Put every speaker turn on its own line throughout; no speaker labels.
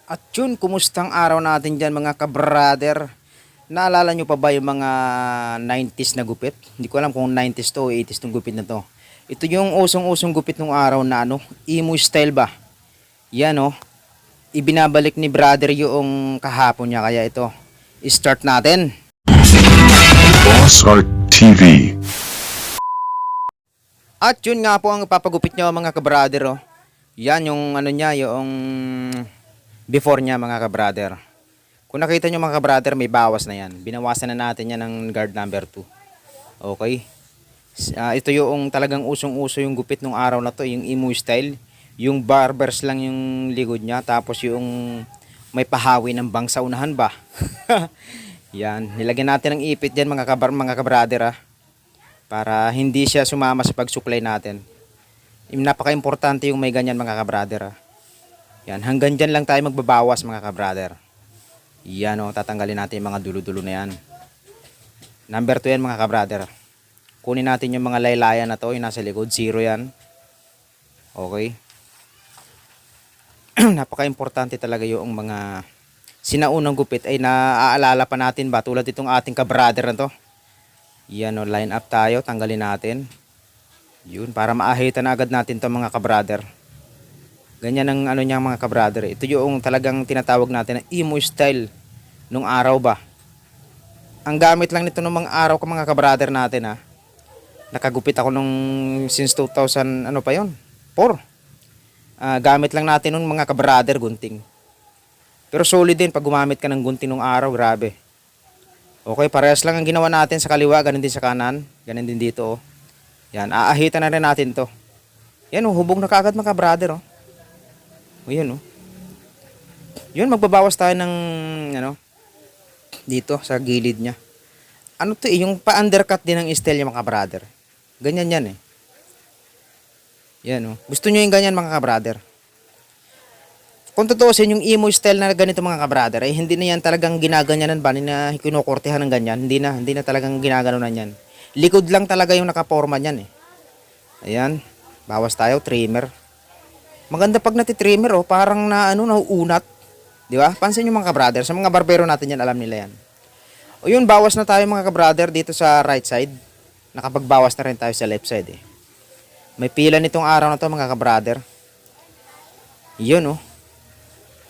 At yun, kumustang araw natin dyan mga kabrader? Naalala nyo pa ba yung mga 90s na gupit? Hindi ko alam kung 90s to o 80s tong gupit na to. Ito yung usong-usong gupit nung araw na emo style ba? Yan ibinabalik ni brother yung kahapon niya. Kaya ito, start natin.
Boss Art TV.
At yun nga po ang papagupit niya mga kabrader. Yan yung niya, yung before niya mga kabrader. Kung nakita nyo mga kabrader, may bawas na yan. Binawasan na natin yan ng guard number 2. Okay. Ito yung talagang usong-uso yung gupit nung araw na to, yung emo style. Yung barbers lang yung likod niya, tapos yung may pahawi ng bang sa unahan ba. Yan, nilagyan natin ng ipit dyan mga kabrader para hindi siya sumama sa pagsuklay natin. Napaka-importante yung may ganyan mga kabrader. Yan, hanggang dyan lang tayo magbabawas mga kabrader. Yan tatanggalin natin yung mga dulo-dulo na yan. Number 2 yan mga kabrader. Kunin natin yung mga laylayan na to, yung nasa likod, 0 yan. Okay. Napaka-importante talaga yung mga sinaunang gupit ay naaalala pa natin ba, tulad itong ating kabrader na to. Yan line up tayo, tanggalin natin. Yun, para maahitan na agad natin to mga kabrader. Ganyan ang niya mga kabrader. Ito yung talagang tinatawag natin na emo style nung araw ba. Ang gamit lang nito nung mga araw ko mga kabrader natin Nakagupit ako nung since 2000 pa yon? 4. Gamit lang natin nung mga kabrader gunting. Pero solid din pag gumamit ka ng gunting nung araw, grabe. Okay, parehas lang ang ginawa natin sa kaliwa, ganun din sa kanan, ganun din dito Yan, aahitan na rin natin to. Yan hubog na kaagad mga kabrader Yun Yun, magbabawas tayo ng dito sa gilid niya. Yung pa-undercut din ng style niya mga brother. Ganyan yan Yan Gusto niyo yung ganyan mga brother? Kung tutuusin yung emo style na ganito mga brother, hindi na yan talagang ginaganyanan ba na kinukortehan ng ganyan. Hindi na talagang ginaganunan yan. Likod lang talaga yung nakaporma niyan Ayan, bawas tayo, trimmer. Maganda pag nati-trimmer parang nauunat. Di ba? Pansin nyo mga kabrader, sa mga barbero natin yan, alam nila yan. Yun, bawas na tayo mga kabrader dito sa right side. Nakapagbawas na rin tayo sa left side May pila nitong araw na to mga kabrader. Yun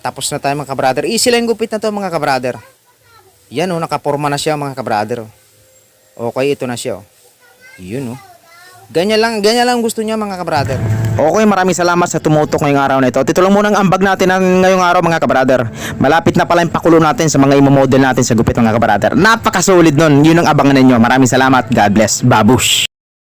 Tapos na tayo mga kabrader. Easy lang gupit na to mga kabrader. Yan nakaporma na siya mga kabrader. Okay, ito na siya Yun Ganyan lang gusto niya mga kabrader. Okay, maraming salamat sa tumutok ngayong araw na ito. Ito lang muna ang ambag natin ngayong araw mga kabrader. Malapit na pala yung pakulo natin sa mga imo-model natin sa gupit mga kabrader. Napaka-solid nun. Yun ang abangan ninyo. Maraming salamat. God bless. Babush!